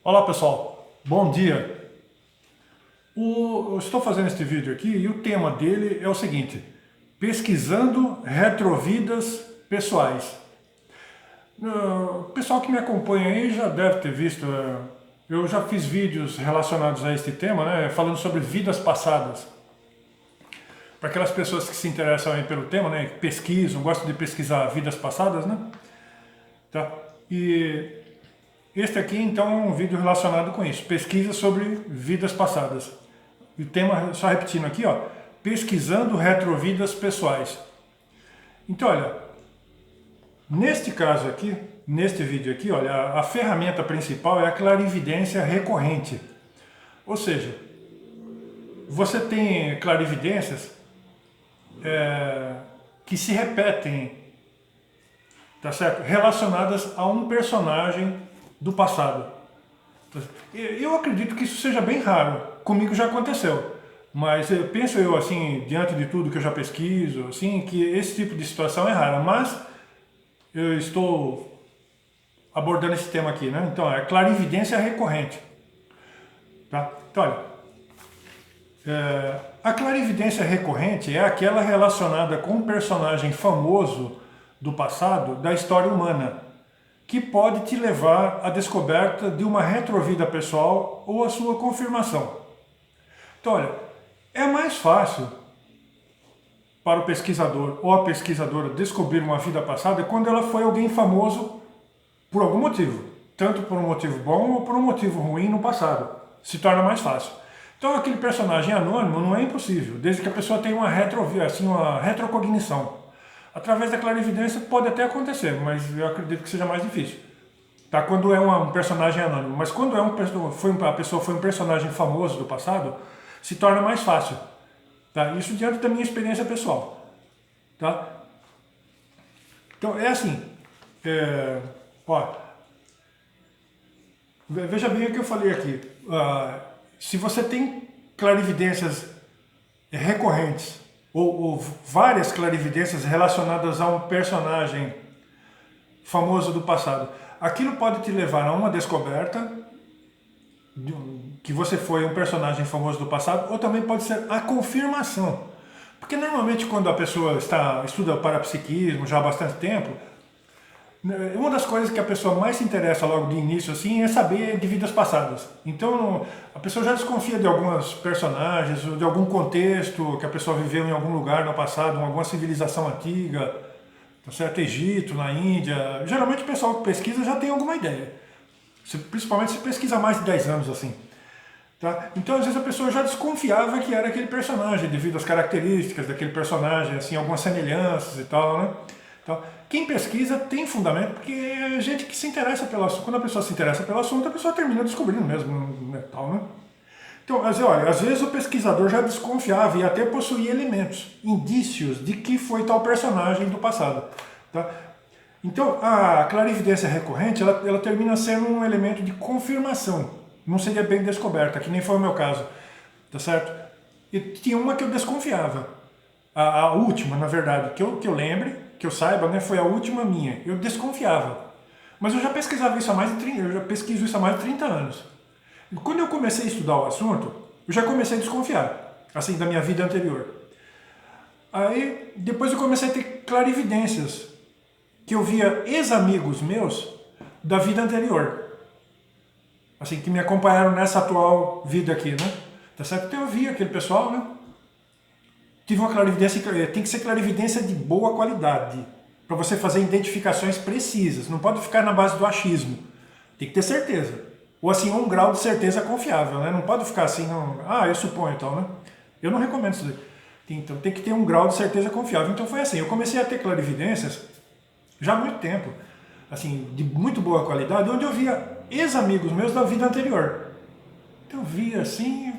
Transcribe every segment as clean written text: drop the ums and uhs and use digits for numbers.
Olá pessoal, bom dia. Eu estou fazendo este vídeo aqui e o tema dele é o seguinte: pesquisando retrovidas pessoais. O pessoal que me acompanha aí já deve ter visto, eu já fiz vídeos relacionados a este tema, né, falando sobre vidas passadas. Para aquelas pessoas que se interessam aí pelo tema, né, que pesquisam, gostam de pesquisar vidas passadas, né? Tá? E este aqui, então, é um vídeo relacionado com isso. Pesquisa sobre vidas passadas. E o tema, só repetindo aqui, ó, pesquisando retrovidas pessoais. Então, olha, neste caso aqui, neste vídeo aqui, olha, a ferramenta principal é a clarividência recorrente. Ou seja, você tem clarividências que se repetem, tá certo? Relacionadas a um personagem do passado. Eu acredito que isso seja bem raro. Comigo já aconteceu. Mas penso eu, assim, diante de tudo que eu já pesquiso, assim, que esse tipo de situação é rara. Mas eu estou abordando esse tema aqui, né? Então, é clarividência recorrente. Tá? Então, olha, a clarividência recorrente é aquela relacionada com um personagem famoso do passado da história humana, que pode te levar à descoberta de uma retrovida pessoal ou à sua confirmação. Então, olha, é mais fácil para o pesquisador ou a pesquisadora descobrir uma vida passada quando ela foi alguém famoso por algum motivo, tanto por um motivo bom ou por um motivo ruim no passado. Se torna mais fácil. Então, aquele personagem anônimo não é impossível, desde que a pessoa tenha uma retrocognição. Através da clarividência pode até acontecer, mas eu acredito que seja mais difícil. Tá? Quando é um personagem anônimo. Mas quando a pessoa foi um personagem famoso do passado, se torna mais fácil. Tá? Isso diante da minha experiência pessoal. Tá? Então é assim. Ó, veja bem o que eu falei aqui. Se você tem clarividências recorrentes ou várias clarividências relacionadas a um personagem famoso do passado, aquilo pode te levar a uma descoberta que você foi um personagem famoso do passado, ou também pode ser a confirmação. Porque normalmente quando a pessoa estuda parapsiquismo já há bastante tempo, uma das coisas que a pessoa mais se interessa logo de início assim é saber de vidas passadas. Então a pessoa já desconfia de alguns personagens, de algum contexto que a pessoa viveu em algum lugar no passado, em alguma civilização antiga, tá certo? Egito, na Índia. Geralmente o pessoal que pesquisa já tem alguma ideia. Principalmente se pesquisa há mais de 10 anos assim. Tá? Então, às vezes, a pessoa já desconfiava que era aquele personagem, devido às características daquele personagem, assim, algumas semelhanças e tal, né? Então, quem pesquisa tem fundamento, porque é gente que se interessa pelo assunto. Quando a pessoa se interessa pelo assunto, a pessoa termina descobrindo mesmo, né, tal, né? Então, olha, às vezes o pesquisador já desconfiava e até possuía elementos, indícios de que foi tal personagem do passado. Tá? Então, a clarividência recorrente, ela termina sendo um elemento de confirmação. Não seria bem descoberta, que nem foi o meu caso. Tá certo? E tinha uma que eu desconfiava. A última, na verdade, que eu lembre, que eu saiba, né, foi a última minha. Eu desconfiava. Mas eu já pesquisava isso há mais de 30, eu já pesquiso isso há mais de 30 anos. E quando eu comecei a estudar o assunto, eu já comecei a desconfiar, assim, da minha vida anterior. Aí, depois eu comecei a ter clarividências, que eu via ex-amigos meus da vida anterior. Assim, que me acompanharam nessa atual vida aqui, né? Tá certo? Então eu via aquele pessoal, né? Tive uma clarividência, tem que ser clarividência de boa qualidade, para você fazer identificações precisas. Não pode ficar na base do achismo. Tem que ter certeza. Ou assim, um grau de certeza confiável, né? Não pode ficar assim, não, eu suponho e tal, né? Eu não recomendo isso. Então tem que ter um grau de certeza confiável. Então foi assim, eu comecei a ter clarividências já há muito tempo, assim, de muito boa qualidade, onde eu via ex-amigos meus da vida anterior. Então eu via assim,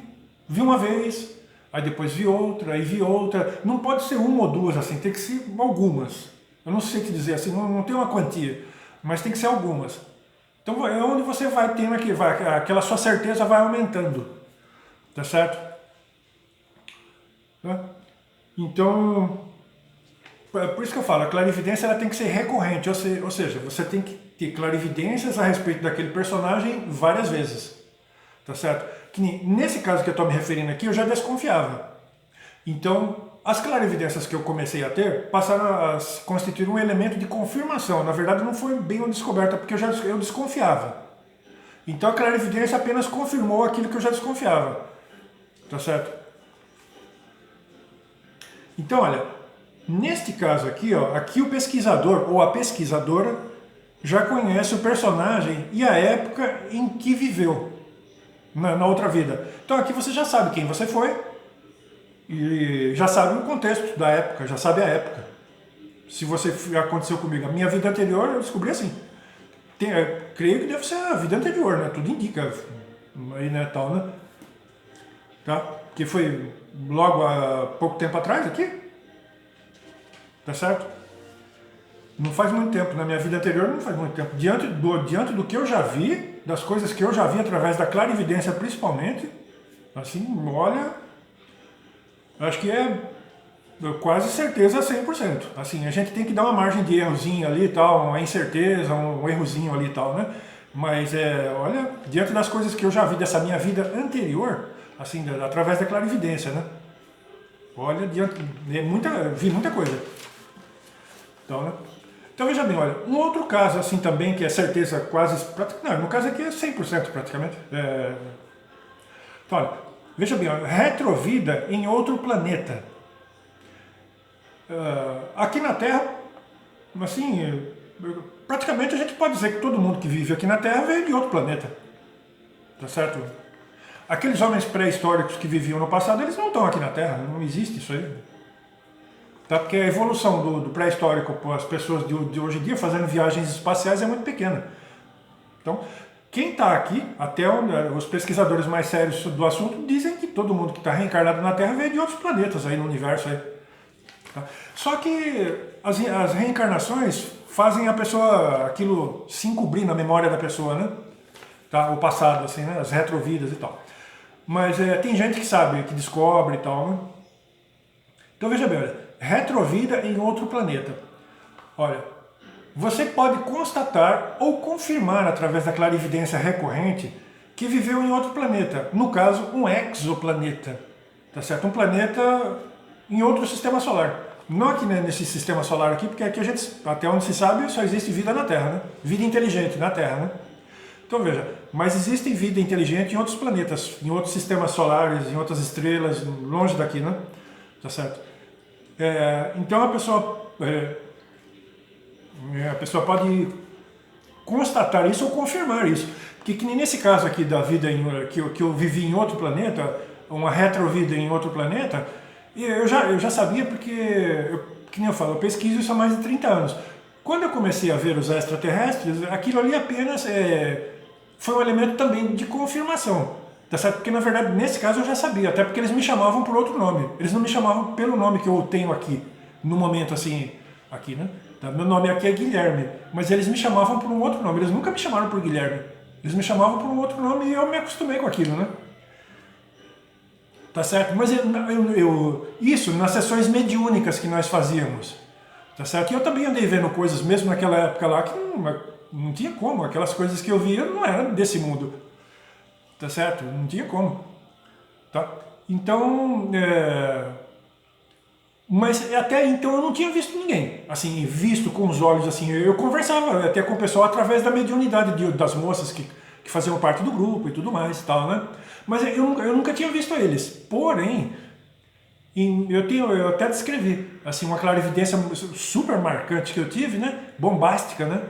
vi uma vez, aí depois vi outra, aí vi outra. Não pode ser uma ou duas assim, tem que ser algumas. Eu não sei te dizer assim, não tem uma quantia, mas tem que ser algumas. Então é onde você vai tendo aqui, aquela sua certeza vai aumentando, tá certo? Tá? Então, por isso que eu falo, a clarividência ela tem que ser recorrente, ou seja, você tem que ter clarividências a respeito daquele personagem várias vezes, tá certo? Que nesse caso que eu estou me referindo aqui, eu já desconfiava. Então, as clarividências que eu comecei a ter passaram a constituir um elemento de confirmação. Na verdade, não foi bem uma descoberta, porque eu desconfiava. Então, a clarividência apenas confirmou aquilo que eu já desconfiava, tá certo? Então, olha, neste caso aqui, ó, aqui o pesquisador ou a pesquisadora já conhece o personagem e a época em que viveu na outra vida. Então aqui você já sabe quem você foi e já sabe o contexto da época, já sabe a época. Se você aconteceu comigo, a minha vida anterior, eu descobri assim. Creio que deve ser a vida anterior, né? Tudo indica aí, né, tal, né? Tá? Que foi logo há pouco tempo atrás aqui. Tá certo? Não faz muito tempo, na minha vida anterior não faz muito tempo. Diante do que eu já vi, das coisas que eu já vi através da clarividência principalmente, assim, olha, acho que é quase certeza 100%. Assim, a gente tem que dar uma margem de errozinho ali e tal, uma incerteza, um errozinho ali e tal, né? Mas, olha, diante das coisas que eu já vi dessa minha vida anterior, assim, através da clarividência, né? Olha, vi muita coisa. Então, né? Então veja bem, olha, um outro caso assim também que é certeza quase, não, no caso aqui é 100% praticamente. Então, olha, veja bem, olha, retrovida em outro planeta. Aqui na Terra, assim, praticamente a gente pode dizer que todo mundo que vive aqui na Terra veio de outro planeta, tá certo? Aqueles homens pré-históricos que viviam no passado, eles não estão aqui na Terra, não existe isso aí. Tá? Porque a evolução do pré-histórico para as pessoas de hoje em dia fazendo viagens espaciais é muito pequena. Então, quem está aqui, até os pesquisadores mais sérios do assunto dizem que todo mundo que está reencarnado na Terra veio de outros planetas aí no universo. Aí. Tá? Só que as reencarnações fazem a pessoa, aquilo se encobrir na memória da pessoa, né? Tá? O passado, assim, né? As retrovidas e tal. Mas tem gente que sabe, que descobre e tal, né? Então veja bem, olha, retrovida em outro planeta. Olha, você pode constatar ou confirmar através da clarividência recorrente que viveu em outro planeta. No caso, um exoplaneta. Tá certo? Um planeta em outro sistema solar. Não aqui nesse sistema solar aqui, porque aqui a gente, até onde se sabe, só existe vida na Terra, né? Vida inteligente na Terra, né? Então veja, mas existe vida inteligente em outros planetas, em outros sistemas solares, em outras estrelas, longe daqui, né? Tá certo? Então a pessoa pode constatar isso ou confirmar isso. Porque que nem nesse caso aqui da vida que eu vivi em outro planeta, uma retrovida em outro planeta, eu já sabia porque, que nem eu falo, eu pesquiso isso há mais de 30 anos. Quando eu comecei a ver os extraterrestres, aquilo ali apenas foi um elemento também de confirmação. Tá certo? Porque na verdade, nesse caso eu já sabia, até porque eles me chamavam por outro nome. Eles não me chamavam pelo nome que eu tenho aqui, no momento assim, aqui, né? Tá? Meu nome aqui é Guilherme, mas eles me chamavam por um outro nome. Eles nunca me chamaram por Guilherme. Eles me chamavam por um outro nome e eu me acostumei com aquilo, né? Tá certo? Mas isso nas sessões mediúnicas que nós fazíamos. Tá certo? E eu também andei vendo coisas, mesmo naquela época lá, que não tinha como. Aquelas coisas que eu via não eram desse mundo. Tá certo? Não tinha como. Tá? Então, mas até então eu não tinha visto ninguém, assim, visto com os olhos, assim, eu conversava até com o pessoal através da mediunidade das moças que faziam parte do grupo e tudo mais e tal, né? Mas eu nunca tinha visto eles, porém, eu até descrevi, assim, uma clarividência super marcante que eu tive, né? Bombástica, né?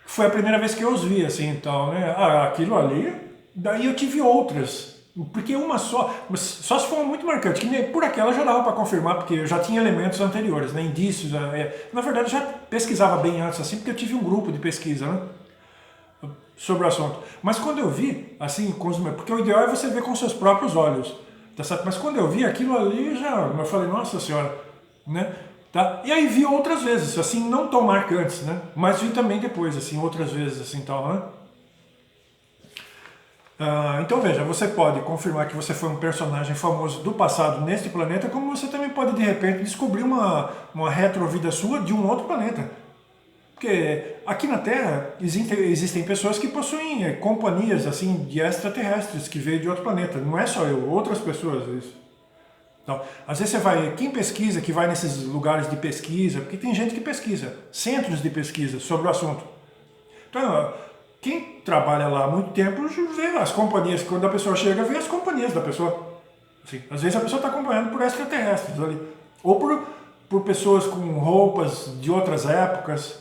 Foi a primeira vez que eu os vi, assim, então, né? Aquilo ali, daí eu tive outras, porque uma só se for muito marcante, que nem por aquela já dava para confirmar, porque eu já tinha elementos anteriores, né? Indícios, na verdade eu já pesquisava bem antes, assim, porque eu tive um grupo de pesquisa, né? Sobre o assunto. Mas quando eu vi, assim, porque o ideal é você ver com seus próprios olhos, tá certo? Mas quando eu vi aquilo ali, eu falei, nossa senhora, né? Tá? E aí vi outras vezes, assim, não tão marcantes, né? Mas vi também depois, assim, outras vezes, assim, tal, né? Então veja, você pode confirmar que você foi um personagem famoso do passado neste planeta, como você também pode de repente descobrir uma retrovida sua de um outro planeta. Porque aqui na Terra existem pessoas que possuem companhias assim de extraterrestres que veio de outro planeta. Não é só eu, outras pessoas. Isso. Então, às vezes você vai, quem pesquisa, que vai nesses lugares de pesquisa, porque tem gente que pesquisa, centros de pesquisa sobre o assunto. Então, quem trabalha lá há muito tempo vê as companhias, quando a pessoa chega, vê as companhias da pessoa. Assim, às vezes a pessoa está acompanhada por extraterrestres ali. Ou por pessoas com roupas de outras épocas,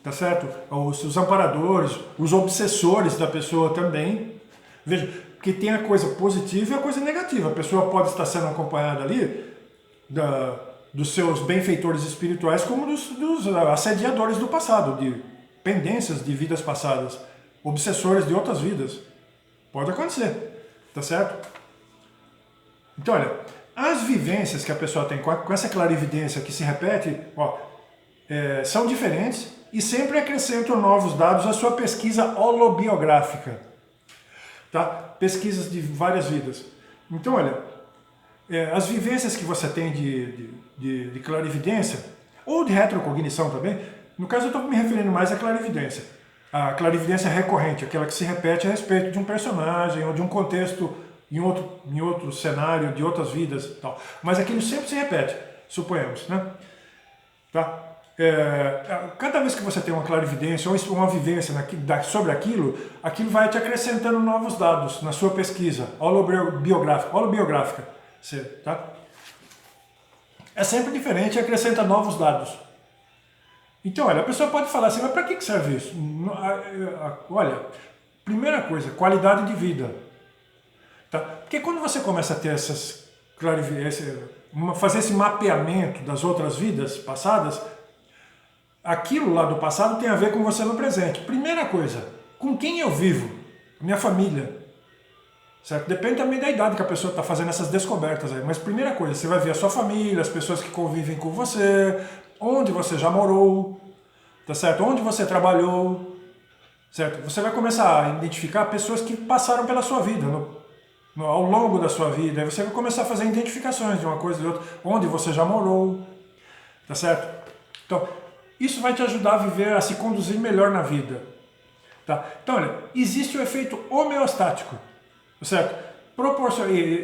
tá certo? Os amparadores, os obsessores da pessoa também. Veja, porque tem a coisa positiva e a coisa negativa. A pessoa pode estar sendo acompanhada ali dos seus benfeitores espirituais como dos assediadores do passado, de pendências de vidas passadas, obsessores de outras vidas. Pode acontecer, tá certo? Então, olha, as vivências que a pessoa tem com essa clarividência que se repete, são diferentes e sempre acrescentam novos dados à sua pesquisa holobiográfica. Tá? Pesquisas de várias vidas. Então, olha, as vivências que você tem de clarividência, ou de retrocognição também, no caso eu estou me referindo mais à clarividência. A clarividência recorrente, aquela que se repete a respeito de um personagem ou de um contexto em outro cenário, de outras vidas e tal. Mas aquilo sempre se repete, suponhamos, né? Tá? Cada vez que você tem uma clarividência ou uma vivência sobre aquilo, aquilo vai te acrescentando novos dados na sua pesquisa holobiográfica. Tá? É sempre diferente e acrescenta novos dados. Então, olha, a pessoa pode falar assim, mas para que serve isso? Olha, primeira coisa, qualidade de vida. Tá? Porque quando você começa a ter fazer esse mapeamento das outras vidas passadas, aquilo lá do passado tem a ver com você no presente. Primeira coisa, com quem eu vivo? Minha família. Certo? Depende também da idade que a pessoa está fazendo essas descobertas aí. Mas primeira coisa, você vai ver a sua família, as pessoas que convivem com você, onde você já morou, tá certo? Onde você trabalhou, certo? Você vai começar a identificar pessoas que passaram pela sua vida, ao longo da sua vida. Aí você vai começar a fazer identificações de uma coisa e de outra, onde você já morou, tá certo? Então, isso vai te ajudar a viver, a se conduzir melhor na vida. Tá? Então, olha, existe o efeito homeostático, certo?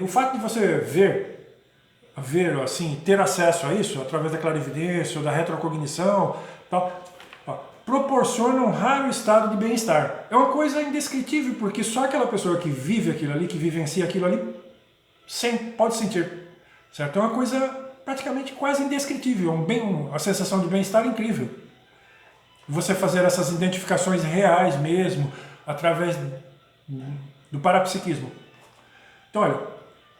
O fato de você ver assim, ter acesso a isso, através da clarividência ou da retrocognição, tal, proporciona um raro estado de bem-estar. É uma coisa indescritível, porque só aquela pessoa que vive aquilo ali, que vivencia aquilo ali, pode sentir. Certo? É uma coisa praticamente quase indescritível, uma sensação de bem-estar incrível. Você fazer essas identificações reais mesmo, através do parapsiquismo. Então, olha,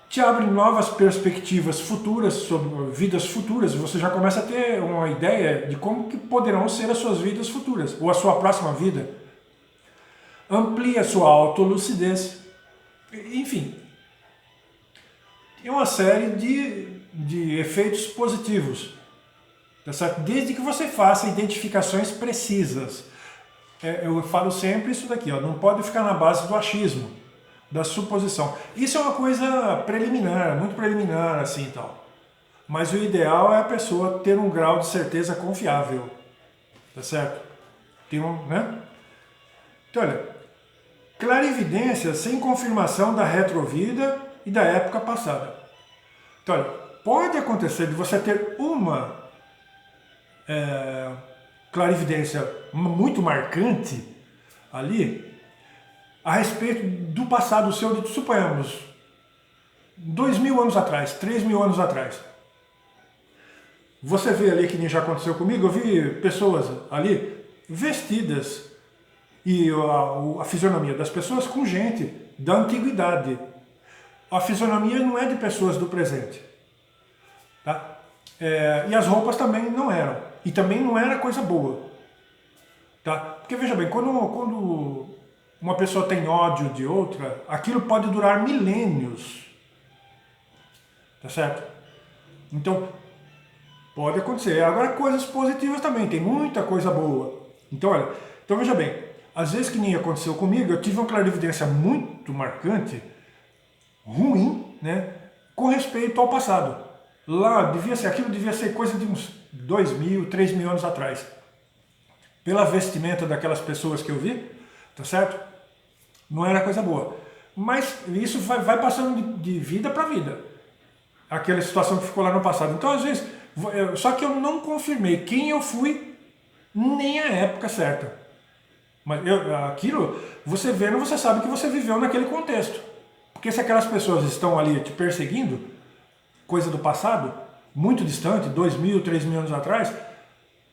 te abre novas perspectivas futuras, sobre vidas futuras, e você já começa a ter uma ideia de como que poderão ser as suas vidas futuras, ou a sua próxima vida. Amplia a sua autolucidez. Enfim, é uma série de efeitos positivos, tá certo? Desde que você faça identificações precisas. Eu falo sempre isso daqui, ó, não pode ficar na base do achismo, da suposição. Isso é uma coisa preliminar, muito preliminar assim e tal. Mas o ideal é a pessoa ter um grau de certeza confiável, tá certo? Né? Então, olha, clarividência sem confirmação da retrovida e da época passada. Então, olha, pode acontecer de você ter uma clarividência muito marcante ali a respeito do passado seu, suponhamos, 2.000 anos atrás, 3.000 anos atrás. Você vê ali, que nem já aconteceu comigo, eu vi pessoas ali vestidas e a fisionomia das pessoas com gente da antiguidade. A fisionomia não é de pessoas do presente. Tá? E as roupas também não eram. E também não era coisa boa. Tá? Porque veja bem, quando uma pessoa tem ódio de outra, aquilo pode durar milênios. Tá certo? Então, pode acontecer. Agora, coisas positivas também, tem muita coisa boa. Então, olha, veja bem, às vezes que nem aconteceu comigo, eu tive uma clarividência muito marcante, ruim, né, com respeito ao passado. Lá, aquilo devia ser coisa de uns 2.000, 3.000 anos atrás. Pela vestimenta daquelas pessoas que eu vi, tá certo? Não era coisa boa. Mas isso vai passando de vida para vida. Aquela situação que ficou lá no passado. Então, às vezes, só que eu não confirmei quem eu fui, nem a época certa. Mas aquilo, você vendo, você sabe que você viveu naquele contexto. Porque se aquelas pessoas estão ali te perseguindo, coisa do passado, muito distante, 2.000, 3.000 anos atrás,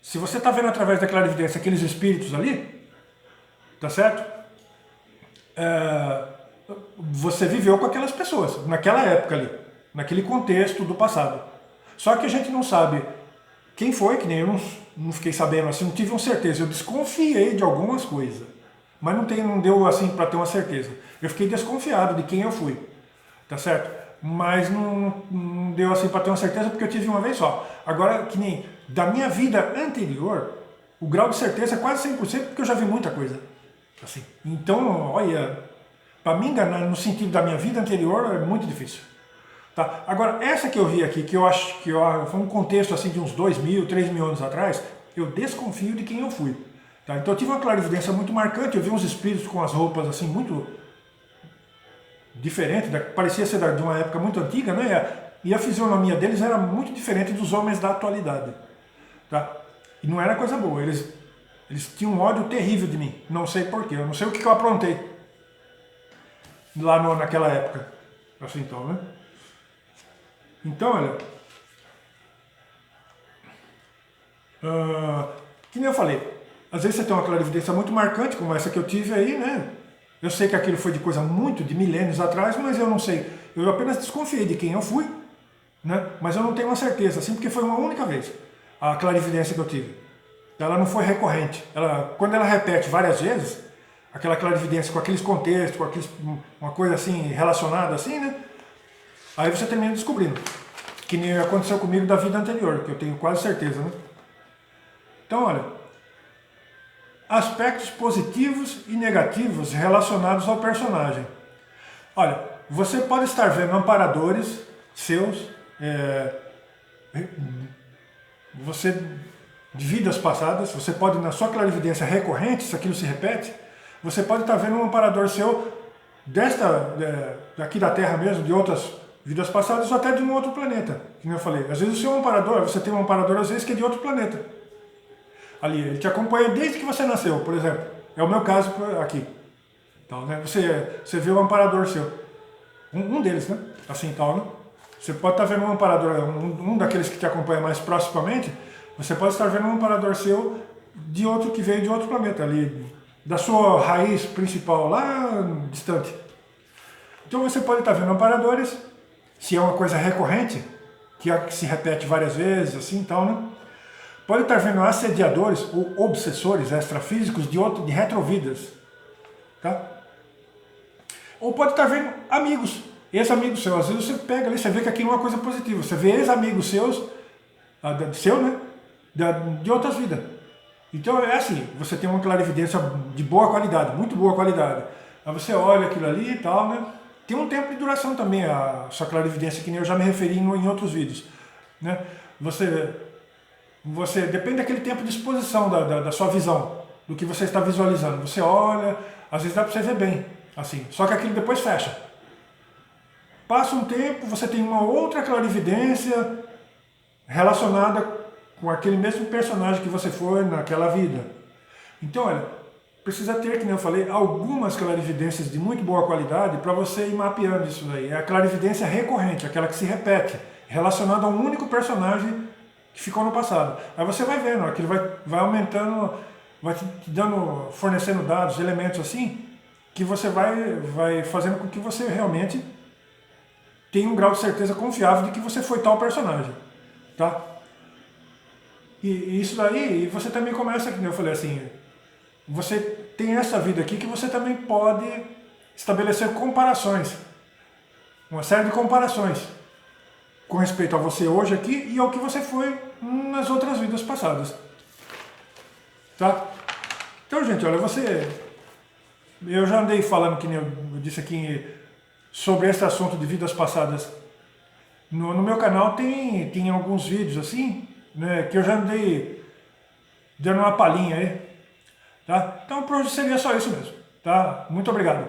se você está vendo através da clarividência aqueles espíritos ali, tá certo? Você viveu com aquelas pessoas, naquela época ali, naquele contexto do passado. Só que a gente não sabe quem foi, que nem eu não fiquei sabendo, assim, não tive uma certeza. Eu desconfiei de algumas coisas, mas não deu assim para ter uma certeza. Eu fiquei desconfiado de quem eu fui, tá certo? Mas não deu assim para ter uma certeza porque eu tive uma vez só. Agora, que nem da minha vida anterior, o grau de certeza é quase 100% porque eu já vi muita coisa. Assim. Então, olha, para me enganar no sentido da minha vida anterior é muito difícil. Tá? Agora, essa que eu vi aqui, que eu acho que foi um contexto assim de uns 2.000, 3.000 anos atrás, eu desconfio de quem eu fui. Tá? Então eu tive uma clarividência muito marcante, eu vi uns espíritos com as roupas assim muito diferentes, parecia ser de uma época muito antiga, né? E a fisionomia deles era muito diferente dos homens da atualidade. Tá? E não era coisa boa, eles tinham um ódio terrível de mim, não sei porquê, eu não sei o que eu aprontei lá naquela época. Assim então, né? Então, olha, que nem eu falei, às vezes você tem uma clarividência muito marcante, como essa que eu tive aí, né? Eu sei que aquilo foi de coisa muito, de milênios atrás, mas eu não sei. Eu apenas desconfiei de quem eu fui, né? Mas eu não tenho uma certeza, assim, porque foi uma única vez a clarividência que eu tive. Ela não foi recorrente. Quando ela repete várias vezes, aquela clarividência com aqueles contextos, com uma coisa assim, relacionada assim, né? Aí você termina descobrindo, que nem aconteceu comigo da vida anterior, que eu tenho quase certeza, né? Então, olha, aspectos positivos e negativos relacionados ao personagem. Olha, você pode estar vendo amparadores seus, você de vidas passadas, você pode, na sua clarividência recorrente, se aquilo se repete, você pode estar vendo um amparador seu daqui da Terra mesmo, de outras vidas passadas ou até de um outro planeta, como eu falei. Às vezes o seu amparador, você tem um amparador às vezes que é de outro planeta. Ali, ele te acompanha desde que você nasceu, por exemplo. É o meu caso aqui. Então, né, você vê o amparador seu. Um deles, né? Assim tal, né? Você pode estar vendo um amparador, um daqueles que te acompanha mais proximamente, você pode estar vendo um amparador seu de outro que veio de outro planeta, ali, da sua raiz principal, lá distante. Então você pode estar vendo amparadores, se é uma coisa recorrente, que se repete várias vezes, assim e tal, né? Pode estar vendo assediadores ou obsessores extrafísicos de retrovidas, tá? Ou pode estar vendo amigos, ex-amigos seus. Às vezes você pega ali, você vê que aquilo é uma coisa positiva. Você vê ex-amigos seus, né? De outras vidas. Então é assim, você tem uma clarividência de boa qualidade, muito boa qualidade. Aí você olha aquilo ali e tal, né? Tem um tempo de duração também a sua clarividência, que nem eu já me referi em outros vídeos, né? Você depende daquele tempo de exposição da sua visão, do que você está visualizando. Você olha, às vezes dá para você ver bem, assim, só que aquilo depois fecha. Passa um tempo, você tem uma outra clarividência relacionada com aquele mesmo personagem que você foi naquela vida. Então, olha, precisa ter, que nem eu falei, algumas clarividências de muito boa qualidade para você ir mapeando isso daí. É a clarividência recorrente, aquela que se repete, relacionada a um único personagem que ficou no passado. Aí você vai vendo, aquilo vai aumentando, vai te fornecendo dados, elementos assim, que você vai fazendo com que você realmente tenha um grau de certeza confiável de que você foi tal personagem, tá? E isso daí, você também começa, como eu falei assim, você tem essa vida aqui que você também pode estabelecer comparações, uma série de comparações com respeito a você hoje aqui e ao que você foi nas outras vidas passadas. Tá? Então, gente, olha, você Eu já andei falando, que nem eu disse aqui, sobre esse assunto de vidas passadas. No meu canal tem alguns vídeos assim, né, que eu já andei dando uma palhinha aí. Tá? Então por hoje seria só isso mesmo. Tá? Muito obrigado.